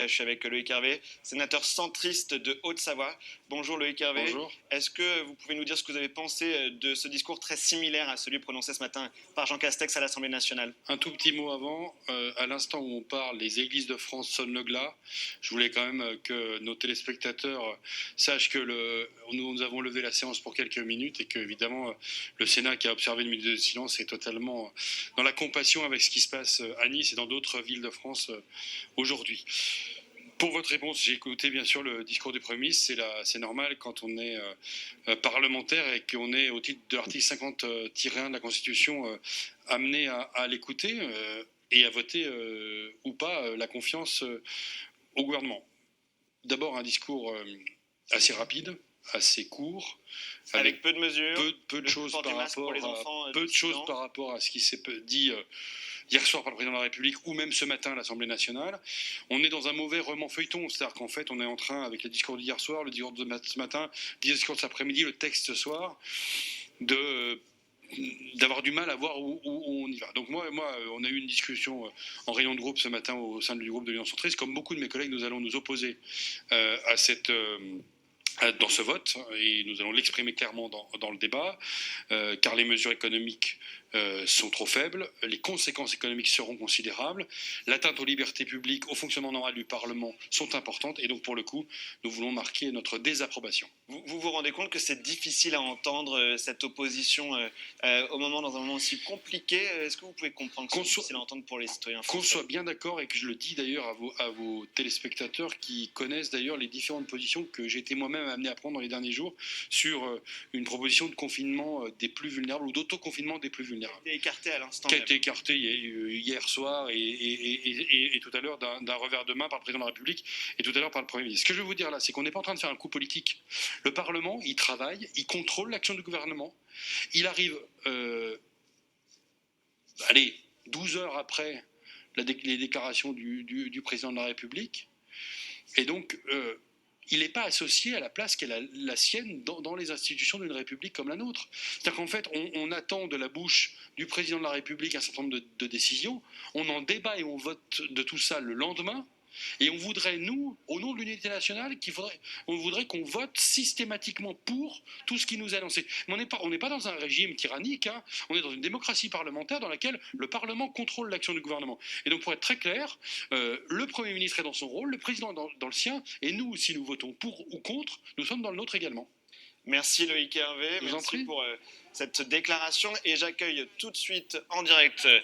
Je suis avec Loïc Hervé, sénateur centriste de Haute-Savoie. Bonjour Loïc Hervé. Bonjour. Est-ce que vous pouvez nous dire ce que vous avez pensé de ce discours très similaire à celui prononcé ce matin par Jean Castex à l'Assemblée nationale? Un tout petit mot avant. À l'instant où on parle, les églises de France sonnent le glas. Je voulais quand même que nos téléspectateurs sachent que nous avons levé la séance pour quelques minutes et que, évidemment, le Sénat qui a observé une minute de silence est totalement dans la compassion avec ce qui se passe à Nice et dans d'autres villes de France aujourd'hui. Pour votre réponse, j'ai écouté bien sûr le discours du Premier ministre. C'est normal quand on est parlementaire et qu'on est au titre de l'article 50-1 de la Constitution amené à l'écouter et à voter ou pas la confiance au gouvernement. D'abord un discours assez rapide, assez court, avec peu de mesures, peu de choses par rapport à ce qui s'est dit hier soir par le président de la République ou même ce matin à l'Assemblée nationale. On est dans un mauvais roman feuilleton, c'est-à-dire qu'en fait on est en train, avec le discours d'hier soir, le discours de ce matin, le discours de cet après-midi, le texte ce soir, d'avoir du mal à voir où on y va. Donc moi, on a eu une discussion en réunion de groupe ce matin au sein du groupe de l'Union centriste. Comme beaucoup de mes collègues, nous allons nous opposer dans ce vote, et nous allons l'exprimer clairement dans le débat, car les mesures économiques sont trop faibles, les conséquences économiques seront considérables, l'atteinte aux libertés publiques, au fonctionnement normal du Parlement sont importantes, et donc pour le coup, nous voulons marquer notre désapprobation. Vous vous rendez compte que c'est difficile à entendre cette opposition dans un moment aussi compliqué? Est-ce que vous pouvez comprendre que c'est difficile à entendre pour les citoyens français? Qu'on soit bien d'accord, et que je le dis d'ailleurs à vos téléspectateurs qui connaissent d'ailleurs les différentes positions que j'ai été moi-même amené à prendre dans les derniers jours sur une proposition de confinement des plus vulnérables ou d'autoconfinement des plus vulnérables. Qui a été écarté à l'instant. Qui a été écarté hier soir et tout à l'heure d'un revers de main par le président de la République et tout à l'heure par le Premier ministre. Ce que je veux vous dire là, c'est qu'on n'est pas en train de faire un coup politique. Le Parlement, il travaille, il contrôle l'action du gouvernement. Il arrive, 12 heures après les déclarations du président de la République. Et donc, il n'est pas associé à la place qu'est la sienne dans les institutions d'une République comme la nôtre. C'est-à-dire qu'en fait, on attend de la bouche du président de la République un certain nombre de décisions, on en débat et on vote de tout ça le lendemain, et on voudrait, nous, au nom de l'unité nationale, on voudrait qu'on vote systématiquement pour tout ce qui nous est annoncé. Mais on n'est pas dans un régime tyrannique, hein. On est dans une démocratie parlementaire dans laquelle le Parlement contrôle l'action du gouvernement. Et donc, pour être très clair, le Premier ministre est dans son rôle, le président dans le sien, et nous, si nous votons pour ou contre, nous sommes dans le nôtre également. Merci Loïc Hervé, merci pour cette déclaration, et j'accueille tout de suite en direct